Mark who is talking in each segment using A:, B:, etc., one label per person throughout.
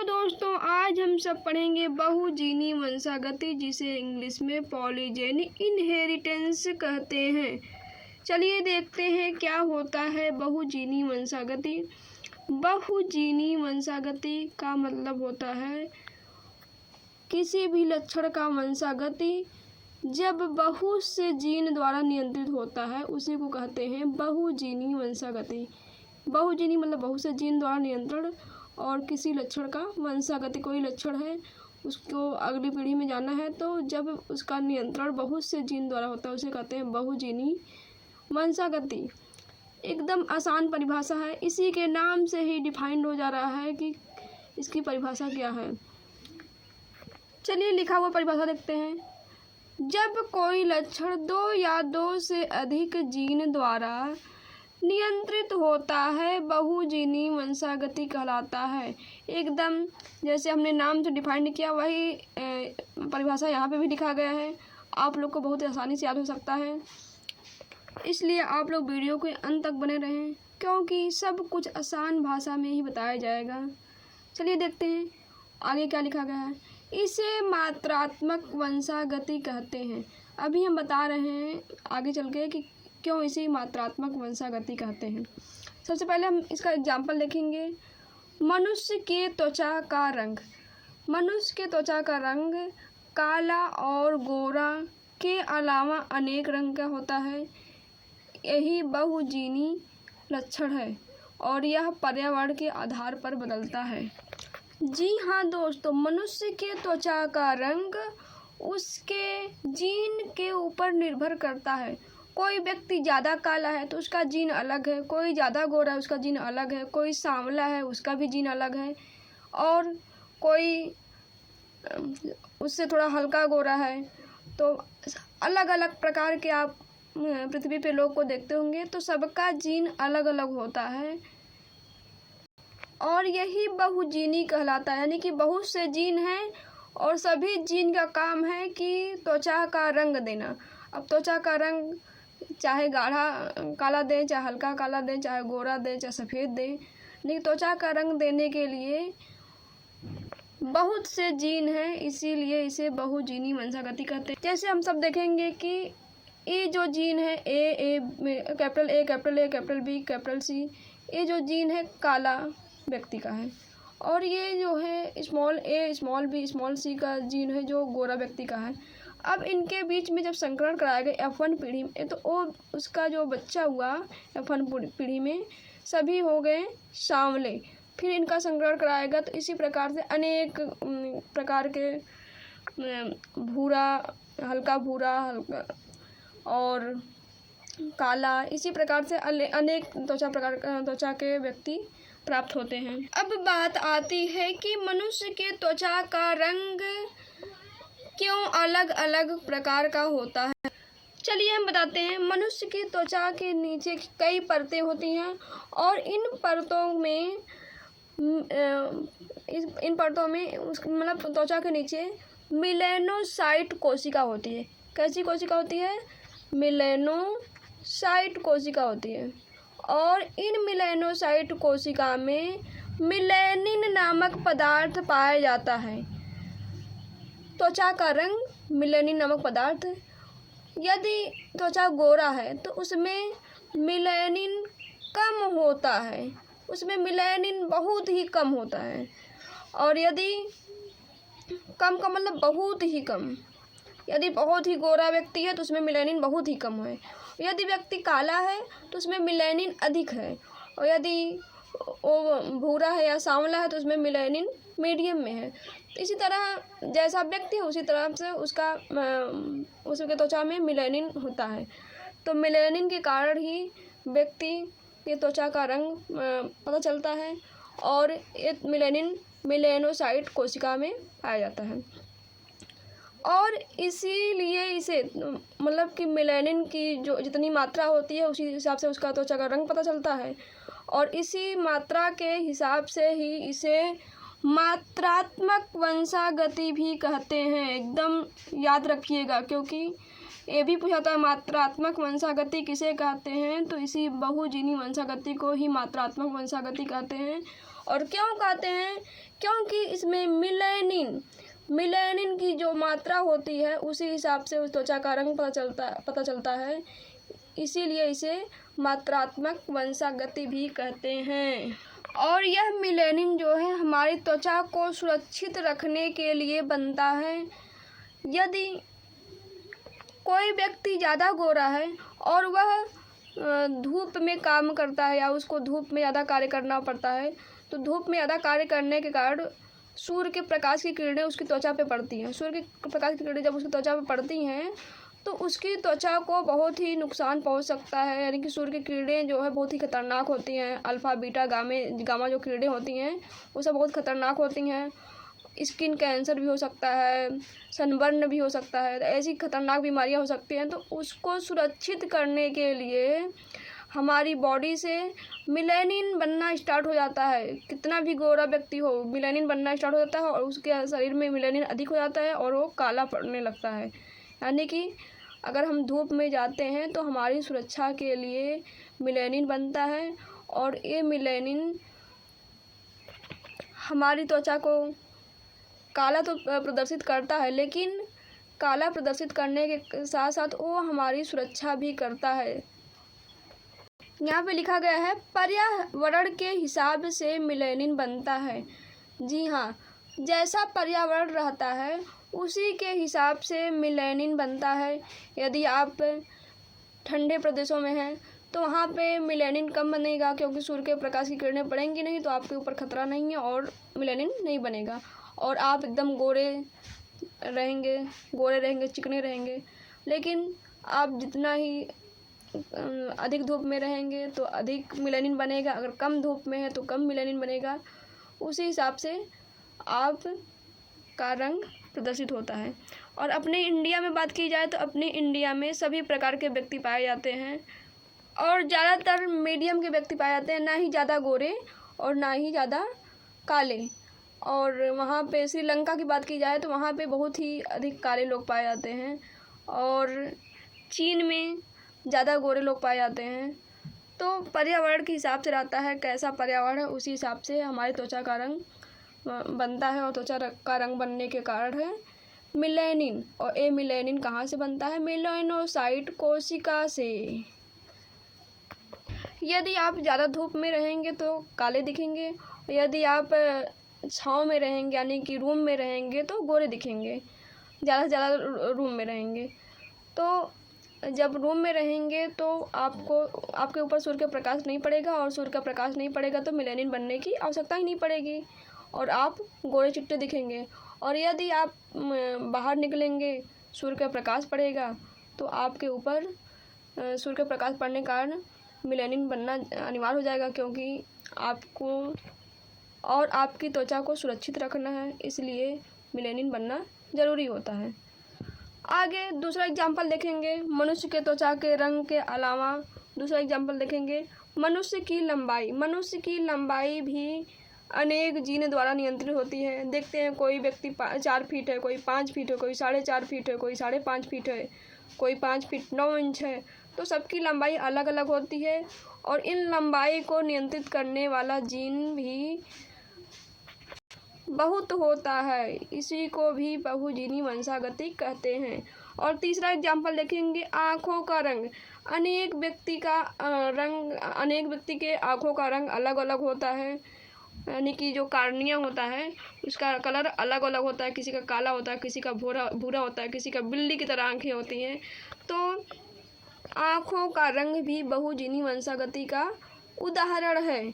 A: दोस्तों, आज हम सब पढ़ेंगे बहुजीनी वंशागति, जिसे इंग्लिश में पॉलीजेनिक इनहेरिटेंस कहते हैं। चलिए देखते हैं क्या होता है बहुजीनी वंशागति। बहुजीनी वंशागति का मतलब होता है किसी भी लक्षण का वंशागति जब बहुत से जीन द्वारा नियंत्रित होता है, उसी को कहते हैं बहुजीनी वंशागति। बहुजीनी मतलब बहुत से जीन द्वारा नियंत्रण, और किसी लक्षण का वंशागति, कोई लक्षण है उसको अगली पीढ़ी में जाना है तो जब उसका नियंत्रण बहुत से जीन द्वारा होता है, उसे कहते हैं बहुजीनी वंशागति। एकदम आसान परिभाषा है, इसी के नाम से ही डिफाइंड हो जा रहा है कि इसकी परिभाषा क्या है। चलिए लिखा हुआ परिभाषा देखते हैं। जब कोई लक्षण दो या दो से अधिक जीन द्वारा नियंत्रित होता है, बहुजीनी वंशागति कहलाता है। एकदम जैसे हमने नाम से डिफाइन किया, वही परिभाषा यहाँ पे भी लिखा गया है। आप लोग को बहुत आसानी से याद हो सकता है, इसलिए आप लोग वीडियो के अंत तक बने रहें, क्योंकि सब कुछ आसान भाषा में ही बताया जाएगा। चलिए देखते हैं आगे क्या लिखा गया है। इसे मात्रात्मक वंशागति कहते हैं। अभी हम बता रहे हैं आगे चल के कि क्यों इसे मात्रात्मक वंशागति कहते हैं। सबसे पहले हम इसका एग्जाम्पल देखेंगे। मनुष्य के त्वचा का रंग। मनुष्य के त्वचा का रंग काला और गोरा के अलावा अनेक रंग का होता है। यही बहुजीनी लक्षण है और यह पर्यावरण के आधार पर बदलता है। जी हाँ दोस्तों, मनुष्य के त्वचा का रंग उसके जीन के ऊपर निर्भर करता है। कोई व्यक्ति ज़्यादा काला है तो उसका जीन अलग है, कोई ज़्यादा गोरा है उसका जीन अलग है, कोई सांवला है उसका भी जीन अलग है, और कोई उससे थोड़ा हल्का गोरा है। तो अलग अलग प्रकार के आप पृथ्वी पे लोग को देखते होंगे, तो सबका जीन अलग अलग होता है और यही बहुजीनी कहलाता है। यानी कि बहुत से जीन हैं और सभी जीन का काम है कि त्वचा का रंग देना। अब त्वचा का रंग चाहे गाढ़ा काला दें, चाहे हल्का काला दें, चाहे गोरा दें, चाहे सफ़ेद दें, लेकिन त्वचा का रंग देने के लिए बहुत से जीन हैं, इसीलिए इसे बहुजीनी वंशागति कहते हैं। जैसे हम सब देखेंगे कि ये जो जीन है capital A, capital B, capital C, ये जो जीन है काला व्यक्ति का है, और ये जो है स्मॉल ए, स्मॉल बी, स्मॉल सी का जीन है जो गोरा व्यक्ति का है। अब इनके बीच में जब संकरण कराया गया F1 पीढ़ी में, तो वो उसका जो बच्चा हुआ F1 पीढ़ी में सभी हो गए सांवले। फिर इनका संकरण कराया गया तो इसी प्रकार से अनेक प्रकार के भूरा, हल्का भूरा, हल्का और काला, इसी प्रकार से अनेक त्वचा के व्यक्ति प्राप्त होते हैं। अब बात आती है कि मनुष्य के त्वचा का रंग क्यों अलग अलग प्रकार का होता है। चलिए हम बताते हैं। मनुष्य की त्वचा के नीचे कई परतें होती हैं और इन परतों में मतलब त्वचा के नीचे मेलानोसाइट कोशिका होती है। कैसी कोशिका होती है? मेलानोसाइट कोशिका होती है, और इन मेलानोसाइट कोशिका में मेलानिन नामक पदार्थ पाया जाता है। त्वचा का रंग मेलानिन नामक पदार्थ। यदि त्वचा गोरा है तो उसमें मेलानिन कम होता है, उसमें मेलानिन बहुत ही कम होता है, और यदि कम का मतलब बहुत ही कम। यदि बहुत ही गोरा व्यक्ति है तो उसमें मेलानिन बहुत ही कम है। यदि व्यक्ति काला है तो उसमें मेलानिन अधिक है, और यदि वो भूरा है या सांवला है तो उसमें मेलानिन मीडियम में है। तो इसी तरह जैसा व्यक्ति है उसी तरह से उसके त्वचा में मेलानिन होता है। तो मेलानिन के कारण ही व्यक्ति के त्वचा का रंग पता चलता है, और ये मेलानिन मेलानोसाइट कोशिका में पाया जाता है, और इसीलिए इसे मतलब कि मेलानिन की जो जितनी मात्रा होती है उसी हिसाब से उसका त्वचा का रंग पता चलता है, और इसी मात्रा के हिसाब से ही इसे मात्रात्मक वंशागति भी कहते हैं। एकदम याद रखिएगा, क्योंकि ये भी पूछा था मात्रात्मक वंशागति किसे कहते हैं, तो इसी बहुजीनी वंशागति को ही मात्रात्मक वंशागति कहते हैं। और क्यों कहते हैं? क्योंकि इसमें मिलेनिन की जो मात्रा होती है उसी हिसाब से उस त्वचा का रंग पता चलता है। इसीलिए इसे मात्रात्मक वंशागति भी कहते हैं। और यह मिलेनिन जो है हमारी त्वचा को सुरक्षित रखने के लिए बनता है। यदि कोई व्यक्ति ज़्यादा गोरा है और वह धूप में काम करता है या उसको धूप में ज़्यादा कार्य करना पड़ता है, तो धूप में ज़्यादा कार्य करने के कारण सूर्य के प्रकाश की किरणें उसकी त्वचा पे पड़ती हैं। सूर्य के प्रकाश की किरणें जब उसकी त्वचा पे पड़ती हैं तो उसकी त्वचा को बहुत ही नुकसान पहुंच सकता है। यानी कि सूर्य की किरणें जो है बहुत ही खतरनाक होती हैं। अल्फ़ा बीटा गामा जो किरणें होती हैं वो सब बहुत खतरनाक होती हैं। स्किन कैंसर भी हो सकता है, सनबर्न भी हो सकता है, ऐसी खतरनाक बीमारियां हो सकती हैं। तो उसको सुरक्षित करने के लिए हमारी बॉडी से मिलेनिन बनना स्टार्ट हो जाता है। कितना भी गोरा व्यक्ति हो, मिलेनिन बनना स्टार्ट हो जाता है और उसके शरीर में मिलेनिन अधिक हो जाता है और वो काला पड़ने लगता है। यानी कि अगर हम धूप में जाते हैं तो हमारी सुरक्षा के लिए मिलेनिन बनता है और ये मिलेनिन हमारी त्वचा को काला तो प्रदर्शित करता है, लेकिन काला प्रदर्शित करने के साथ साथ वो हमारी सुरक्षा भी करता है। यहाँ पे लिखा गया है पर्यावरण के हिसाब से मिलेनिन बनता है। जी हाँ, जैसा पर्यावरण रहता है उसी के हिसाब से मिलेनिन बनता है। यदि आप ठंडे प्रदेशों में हैं तो वहाँ पे मिलेनिन कम बनेगा, क्योंकि सूर्य के प्रकाश की किरणें पड़ेंगी नहीं, तो आपके ऊपर खतरा नहीं है और मिलेनिन नहीं बनेगा और आप एकदम गोरे रहेंगे, चिकने रहेंगे। लेकिन आप जितना ही अधिक धूप में रहेंगे तो अधिक मिलेनिन बनेगा, अगर कम धूप में है तो कम मिलेनिन बनेगा। उसी हिसाब से आप का रंग प्रदर्शित होता है। और अपने इंडिया में बात की जाए तो अपने इंडिया में सभी प्रकार के व्यक्ति पाए जाते हैं और ज़्यादातर मीडियम के व्यक्ति पाए जाते हैं, ना ही ज़्यादा गोरे और ना ही ज़्यादा काले। और वहाँ पे श्रीलंका की बात की जाए तो वहाँ पे बहुत ही अधिक काले लोग पाए जाते हैं और चीन में ज़्यादा गोरे लोग पाए जाते हैं। तो पर्यावरण के हिसाब से रहता है, कैसा पर्यावरण है उसी हिसाब से हमारी त्वचा का रंग बनता है। और त्वचा का रंग बनने के कारण है मिलेनिन। और ये मिलेनिन कहाँ से बनता है? मेलानोसाइट कोशिका से। यदि आप ज़्यादा धूप में रहेंगे तो काले दिखेंगे, यदि आप छाँव में रहेंगे यानी कि रूम में रहेंगे तो गोरे दिखेंगे। ज़्यादा से ज़्यादा रूम में रहेंगे तो जब रूम में रहेंगे तो आपके ऊपर सूर्य का प्रकाश नहीं पड़ेगा और सूर्य का प्रकाश नहीं पड़ेगा तो मिलेनिन बनने की आवश्यकता ही नहीं पड़ेगी और आप गोरे चिट्टे दिखेंगे। और यदि आप बाहर निकलेंगे, सूर्य का प्रकाश पड़ेगा तो आपके ऊपर सूर्य का प्रकाश पड़ने के कारण मिलेनिन बनना अनिवार्य हो जाएगा, क्योंकि आपको और आपकी त्वचा को सुरक्षित रखना है, इसलिए मिलेनिन बनना ज़रूरी होता है। आगे दूसरा एग्जाम्पल देखेंगे मनुष्य के त्वचा के रंग के अलावा। दूसरा एग्जाम्पल देखेंगे मनुष्य की लंबाई। मनुष्य की लंबाई भी अनेक जीन द्वारा नियंत्रित होती है। देखते हैं कोई व्यक्ति 4 फीट है, कोई 5 फीट है, कोई 4.5 फीट है, कोई 5.5 फीट है, कोई 5 फीट 9 इंच है। तो सबकी लंबाई अलग अलग होती है और इन लंबाई को नियंत्रित करने वाला जीन भी बहुत होता है, इसी को भी बहुजीनी वंशागति कहते हैं। और तीसरा एग्जाम्पल देखेंगे आँखों का रंग। अनेक व्यक्ति के आँखों का रंग अलग अलग होता है, यानी कि जो कार्निया होता है उसका कलर अलग अलग होता है। किसी का काला होता है, किसी का भूरा होता है, किसी का बिल्ली की तरह आँखें होती हैं। तो आँखों का रंग भी बहुजीनी वंशागति का उदाहरण है।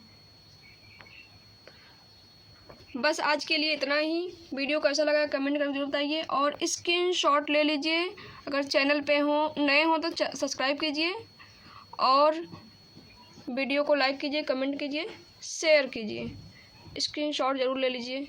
A: बस आज के लिए इतना ही। वीडियो कैसा लगा कमेंट करके जरूर बताइए और स्क्रीनशॉट ले लीजिए। अगर चैनल पे नए हो तो सब्सक्राइब कीजिए और वीडियो को लाइक कीजिए, कमेंट कीजिए, शेयर कीजिए। स्क्रीनशॉट ज़रूर ले लीजिए।